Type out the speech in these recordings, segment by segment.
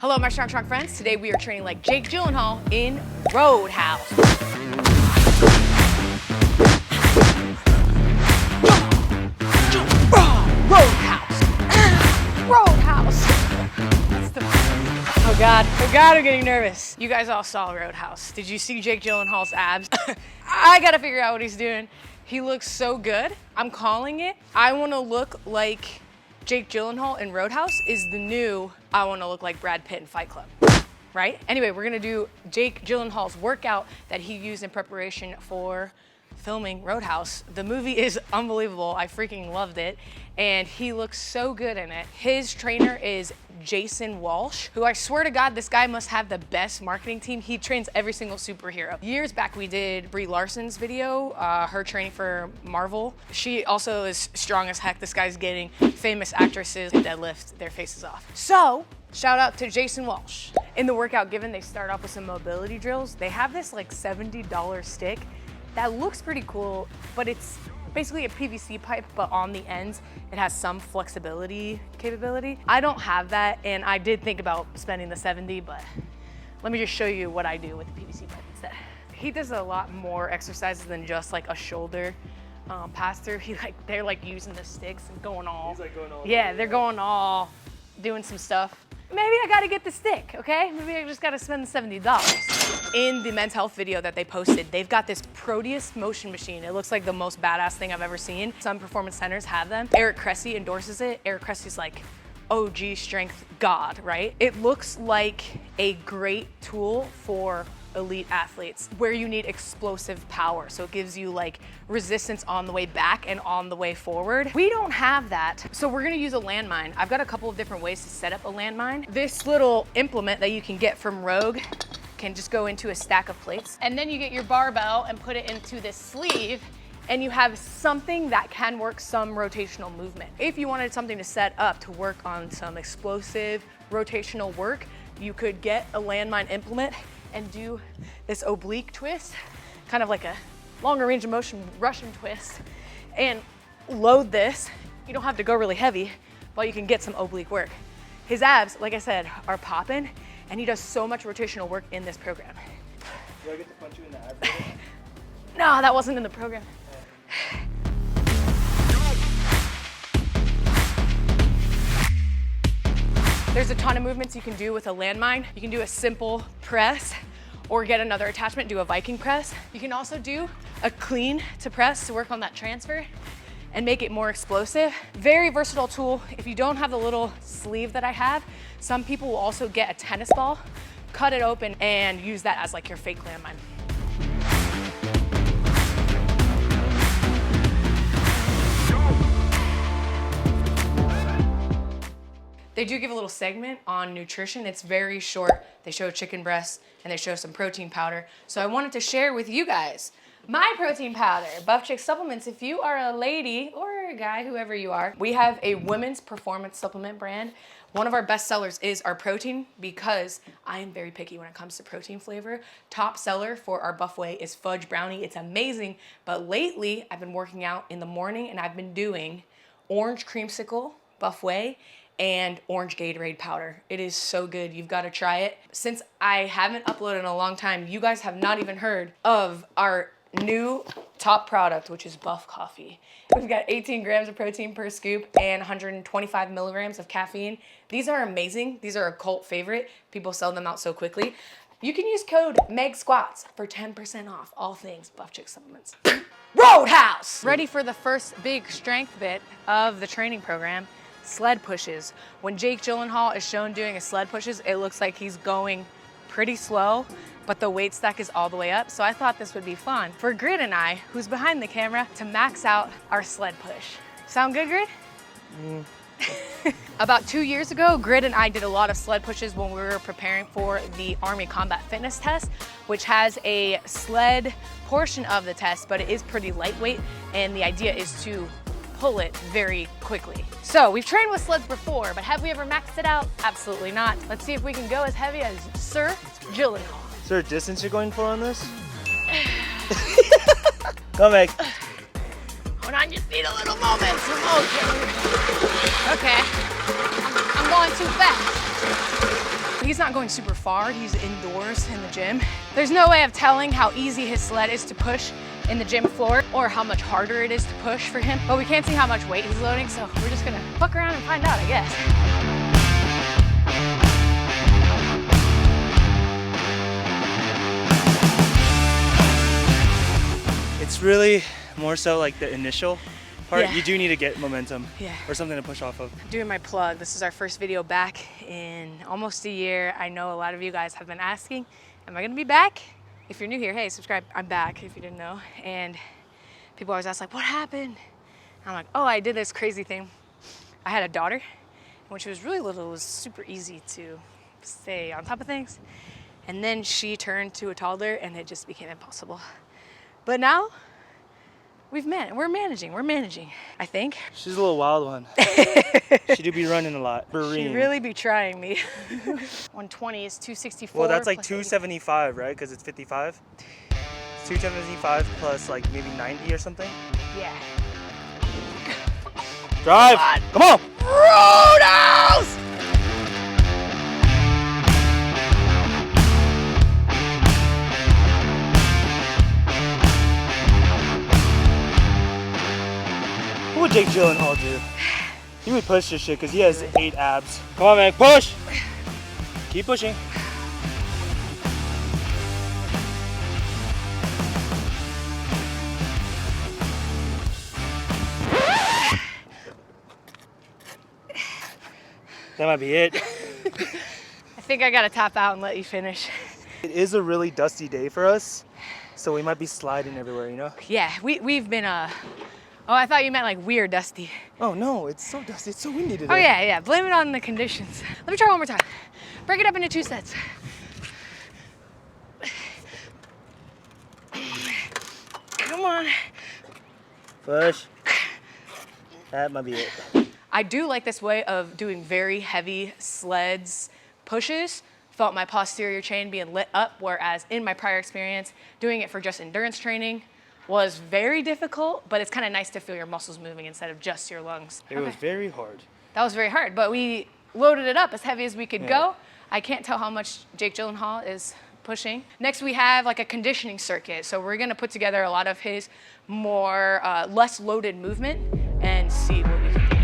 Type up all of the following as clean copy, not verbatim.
Hello, my strong friends. Today we are training like Jake Gyllenhaal in Roadhouse. Roadhouse. Roadhouse. Oh God, I'm getting nervous. You guys all saw Roadhouse. Did you see Jake Gyllenhaal's abs? I gotta figure out what he's doing. He looks so good. I'm calling it. I wanna look like Jake Gyllenhaal in Roadhouse is the new I wanna look like Brad Pitt in Fight Club, right? Anyway, we're gonna do Jake Gyllenhaal's workout that he used in preparation for filming Roadhouse. The movie is unbelievable. I freaking loved it. And he looks so good in it. His trainer is Jason Walsh, who I swear to God, this guy must have the best marketing team. He trains every single superhero. Years back, we did Brie Larson's video, her training for Marvel. She also is strong as heck. This guy's getting famous actresses to deadlift their faces off. So, shout out to Jason Walsh. In the workout given, they start off with some mobility drills. They have this like $70 stick that looks pretty cool, but it's basically a PVC pipe, but on the ends, it has some flexibility capability. I don't have that, and I did think about spending the 70, but let me just show you what I do with the PVC pipe instead. He does a lot more exercises than just like a shoulder pass through. They're like using the sticks and going all. He's like going all. Yeah, they're going all, doing some stuff. Maybe I gotta get the stick, okay? Maybe I just gotta spend the $70. In the men's health video that they posted, they've got this Proteus motion machine. It looks like the most badass thing I've ever seen. Some performance centers have them. Eric Cressey endorses it. Eric Cressey's like OG strength god, right? It looks like a great tool for elite athletes where you need explosive power. So it gives you like resistance on the way back and on the way forward. We don't have that. So we're gonna use a landmine. I've got a couple of different ways to set up a landmine. This little implement that you can get from Rogue can just go into a stack of plates. And then you get your barbell and put it into this sleeve, and you have something that can work some rotational movement. If you wanted something to set up to work on some explosive rotational work, you could get a landmine implement and do this oblique twist, kind of like a longer range of motion Russian twist, and load this. You don't have to go really heavy, but you can get some oblique work. His abs, like I said, are popping, and he does so much rotational work in this program. Do I get to punch you in the abs? No, that wasn't in the program. There's a ton of movements you can do with a landmine. You can do a simple press or get another attachment, do a Viking press. You can also do a clean to press to work on that transfer and make it more explosive. Very versatile tool. If you don't have the little sleeve that I have, some people will also get a tennis ball, cut it open, and use that as like your fake landmine. They do give a little segment on nutrition. It's very short. They show chicken breasts and they show some protein powder. So I wanted to share with you guys my protein powder, Buff Chick Supplements. If you are a lady or a guy, whoever you are, we have a women's performance supplement brand. One of our best sellers is our protein because I am very picky when it comes to protein flavor. Top seller for our Buff Whey is Fudge Brownie. It's amazing, but lately I've been working out in the morning and I've been doing orange creamsicle Buff Whey and orange Gatorade powder. It is so good. You've got to try it. Since I haven't uploaded in a long time, you guys have not even heard of our new top product, which is Buff Coffee. We've got 18 grams of protein per scoop and 125 milligrams of caffeine. These are amazing. These are a cult favorite. People sell them out so quickly. You can use code megsquats for 10% off all things Buff Chick Supplements. Roadhouse! Ready for the first big strength bit of the training program. Sled pushes. When Jake Gyllenhaal is shown doing his sled pushes, it looks like he's going pretty slow, but the weight stack is all the way up. So I thought this would be fun for Grid and I, who's behind the camera, to max out our sled push. Sound good, Grid? About 2 years ago, Grid and I did a lot of sled pushes when we were preparing for the Army Combat Fitness test, which has a sled portion of the test, but it is pretty lightweight, and the idea is to pull it very quickly. So we've trained with sleds before, but have we ever maxed it out? Absolutely not. Let's see if we can go as heavy as Sir Gyllenhaal. Is there a distance you're going for on this? Go, Meg. Hold on, just need a little moment. Okay. I'm going too fast. he's not going super far. He's indoors in the gym. There's no way of telling how easy his sled is to push in the gym floor or how much harder it is to push for him. But we can't see how much weight he's loading, so we're just gonna fuck around and find out, I guess. It's really more so like the initial part. Yeah. You do need to get momentum Yeah. or something to push off of. Doing my plug. This is our first video back in almost a year. I know a lot of you guys have been asking, am I gonna be back? If you're new here, hey, subscribe. I'm back if you didn't know. And people always ask like, what happened? I'm like, oh, I did this crazy thing. I had a daughter, and when she was really little, it was super easy to stay on top of things. And then she turned to a toddler and it just became impossible. But now, we're managing, I think. She's a little wild one. She do be running a lot. She really be trying me. 120 is 264. Well, that's like plus 275, right? Because it's 55. 275 plus like maybe 90 or something. Yeah. Drive! Come on! Roadhouse! What would Jake Gyllenhaal do? He would push this shit because he has 8 abs. Come on, man, push! Keep pushing. That might be it. I think I gotta tap out and let you finish. It is a really dusty day for us, so we might be sliding everywhere, you know? Yeah, we've been, oh, I thought you meant like weird dusty. Oh no, it's so dusty, it's so windy today. Oh yeah, blame it on the conditions. Let me try one more time. Break it up into 2 sets. Come on. Push. That might be it. I do like this way of doing very heavy sleds pushes. Felt my posterior chain being lit up, whereas in my prior experience, doing it for just endurance training was very difficult, but it's kind of nice to feel your muscles moving instead of just your lungs. It was very hard. That was very hard, but we loaded it up as heavy as we could go. I can't tell how much Jake Gyllenhaal is pushing. Next, we have like a conditioning circuit. So we're gonna put together a lot of his more, less loaded movement and see what we can do.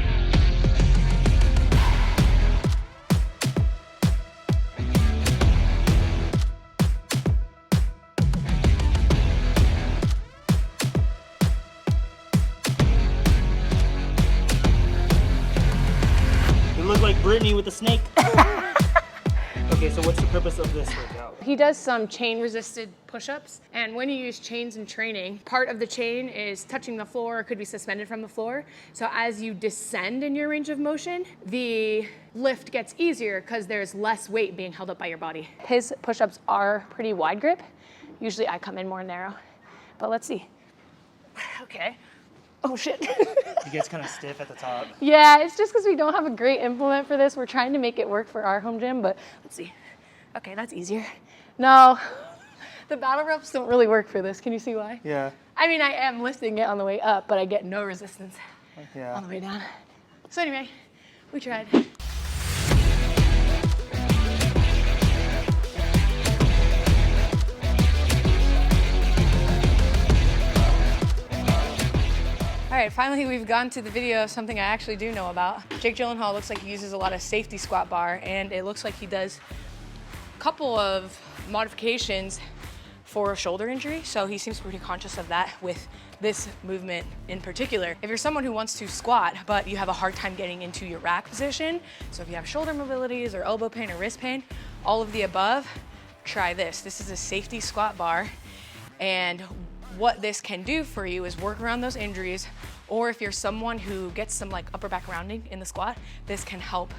Look like Brittany with a snake. Okay, so what's the purpose of this workout? He does some chain resisted push-ups, and when you use chains in training, part of the chain is touching the floor or could be suspended from the floor. So as you descend in your range of motion, the lift gets easier because there's less weight being held up by your body. His push-ups are pretty wide grip. Usually I come in more narrow, but let's see. Okay. Oh shit. It gets kind of stiff at the top. Yeah, it's just because we don't have a great implement for this. We're trying to make it work for our home gym, but let's see. Okay, that's easier. No, the battle ropes don't really work for this. Can you see why? Yeah. I mean, I am lifting it on the way up, but I get no resistance on the way down. So anyway, we tried. All right, finally we've gone to the video of something I actually do know about. Jake Gyllenhaal looks like he uses a lot of safety squat bar, and it looks like he does a couple of modifications for a shoulder injury, so he seems pretty conscious of that with this movement in particular. If you're someone who wants to squat, but you have a hard time getting into your rack position, so if you have shoulder mobilities or elbow pain or wrist pain, all of the above, try this. This is a safety squat bar, and what this can do for you is work around those injuries, or if you're someone who gets some like upper back rounding in the squat, this can help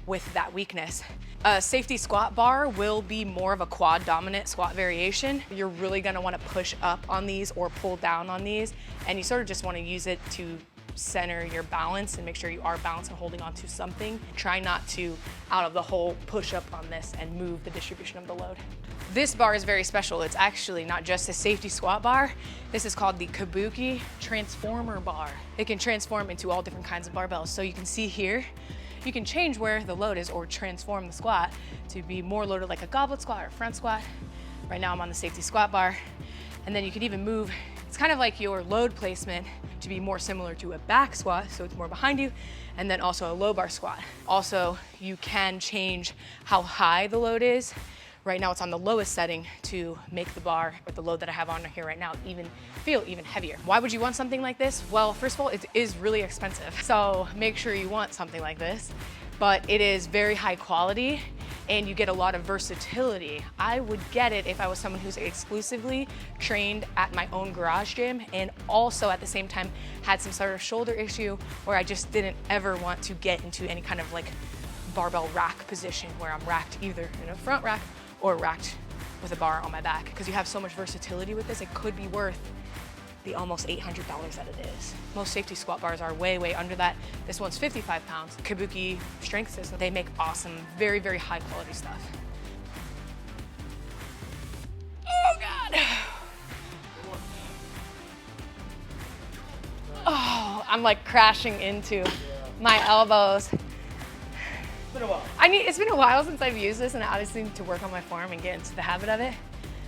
with that weakness. A safety squat bar will be more of a quad dominant squat variation. You're really gonna wanna push up on these or pull down on these, and you sort of just wanna use it to center your balance and make sure you are balanced and holding on to something. Try not to, out of the hole, push up on this and move the distribution of the load. This bar is very special. It's actually not just a safety squat bar. This is called the Kabuki Transformer Bar. It can transform into all different kinds of barbells. So you can see here, You can change where the load is or transform the squat to be more loaded like a goblet squat or front squat. Right now I'm on the safety squat bar. And then you can even move, it's kind of like your load placement to be more similar to a back squat, so it's more behind you, and then also a low bar squat. Also, you can change how high the load is. Right now it's on the lowest setting to make the bar, or the load that I have on here right now, feel even heavier. Why would you want something like this? Well, first of all, it is really expensive. So make sure you want something like this, but it is very high quality and you get a lot of versatility. I would get it if I was someone who's exclusively trained at my own garage gym and also at the same time had some sort of shoulder issue where I just didn't ever want to get into any kind of like barbell rack position where I'm racked either in a front rack or racked with a bar on my back. Because you have so much versatility with this, it could be worth the almost $800 that it is. Most safety squat bars are way, way under that. This one's 55 pounds. Kabuki strength system, they make awesome, very, very high quality stuff. Oh God. Oh, I'm like crashing into my elbows. It's been a while. It's been a while since I've used this and I obviously need to work on my form and get into the habit of it,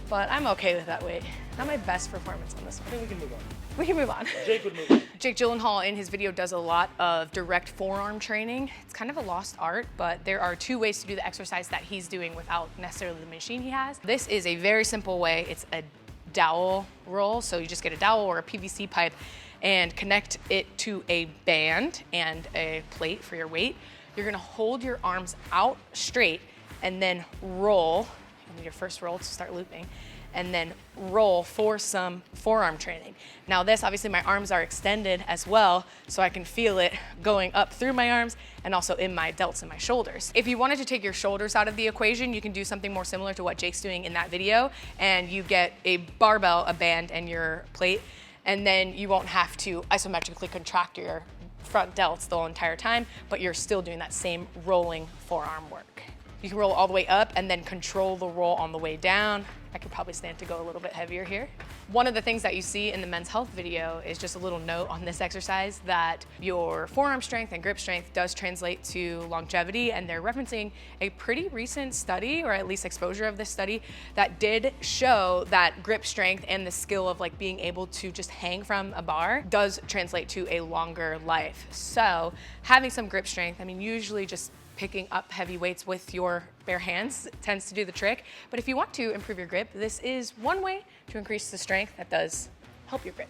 but I'm okay with that weight. Not my best performance on this one. I think we can move on. We can move on. Jake would move on. Jake Gyllenhaal in his video does a lot of direct forearm training. It's kind of a lost art, but there are 2 ways to do the exercise that he's doing without necessarily the machine he has. This is a very simple way. It's a dowel roll. So you just get a dowel or a PVC pipe and connect it to a band and a plate for your weight. You're gonna hold your arms out straight and then roll. You need your first roll to start looping. And then roll for some forearm training. Now this, obviously my arms are extended as well, so I can feel it going up through my arms and also in my delts and my shoulders. If you wanted to take your shoulders out of the equation, you can do something more similar to what Jake's doing in that video, and you get a barbell, a band, and your plate, and then you won't have to isometrically contract your front delts the whole entire time, but you're still doing that same rolling forearm work. You can roll all the way up and then control the roll on the way down. I could probably stand to go a little bit heavier here. One of the things that you see in the men's health video is just a little note on this exercise that your forearm strength and grip strength does translate to longevity, and they're referencing a pretty recent study, or at least exposure of this study, that did show that grip strength and the skill of like being able to just hang from a bar does translate to a longer life. So having some grip strength, I mean, usually just picking up heavy weights with your bare hands tends to do the trick. But if you want to improve your grip, this is one way to increase the strength that does help your grip.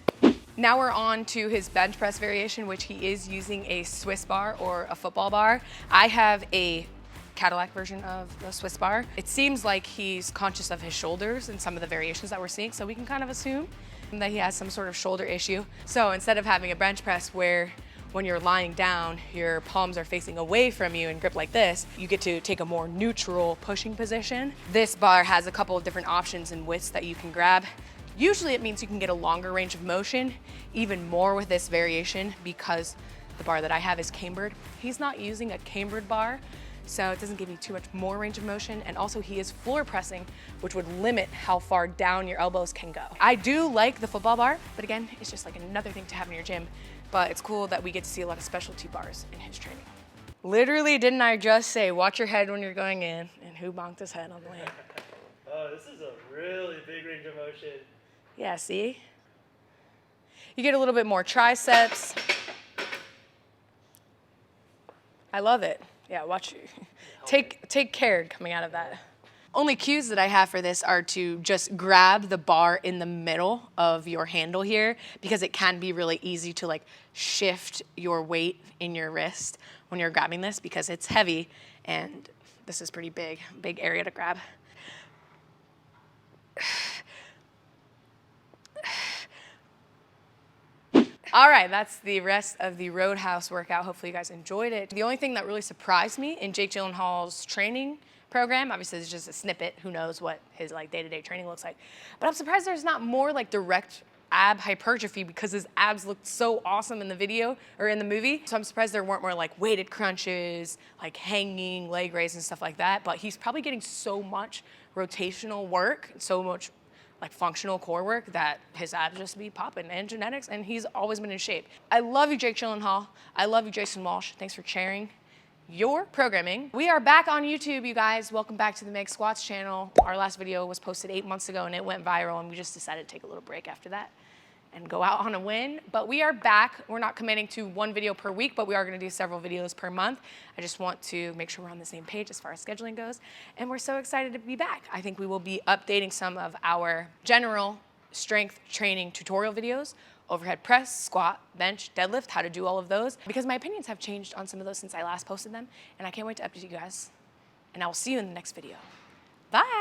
Now we're on to his bench press variation, which he is using a Swiss bar or a football bar. I have a Cadillac version of the Swiss bar. It seems like he's conscious of his shoulders and some of the variations that we're seeing, so we can kind of assume that he has some sort of shoulder issue. So instead of having a bench press where when you're lying down, your palms are facing away from you and grip like this, you get to take a more neutral pushing position. This bar has a couple of different options and widths that you can grab. Usually it means you can get a longer range of motion, even more with this variation because the bar that I have is cambered. He's not using a cambered bar, so it doesn't give you too much more range of motion. And also he is floor pressing, which would limit how far down your elbows can go. I do like the football bar, but again, it's just like another thing to have in your gym. But it's cool that we get to see a lot of specialty bars in his training. Literally, didn't I just say, watch your head when you're going in, and who bonked his head on the way? Oh, this is a really big range of motion. Yeah, see? You get a little bit more triceps. I love it. Yeah, watch. Take care coming out of that. Only cues that I have for this are to just grab the bar in the middle of your handle here, because it can be really easy to like shift your weight in your wrist when you're grabbing this because it's heavy and this is pretty big area to grab. All right, that's the rest of the Roadhouse workout. Hopefully you guys enjoyed it. The only thing that really surprised me in Jake Gyllenhaal's training program, obviously it's just a snippet, who knows what his like day-to-day training looks like, but I'm surprised there's not more like direct ab hypertrophy because his abs looked so awesome in the video or in the movie. So I'm surprised there weren't more like weighted crunches, like hanging leg raises and stuff like that, but he's probably getting so much rotational work, so much like functional core work that his abs just be popping, and genetics, and he's always been in shape. I love you, Jake Gyllenhaal. I love you, Jason Walsh. Thanks for sharing your programming. We are back on YouTube, you guys. Welcome back to the Meg Squats channel. Our last video was posted 8 months ago and it went viral, and we just decided to take a little break after that and go out on a win. But we are back. We're not committing to 1 video per week, but we are gonna do several videos per month. I just want to make sure we're on the same page as far as scheduling goes. And we're so excited to be back. I think we will be updating some of our general strength training tutorial videos, overhead press, squat, bench, deadlift, how to do all of those, because my opinions have changed on some of those since I last posted them, and I can't wait to update you guys. And I will see you in the next video. Bye.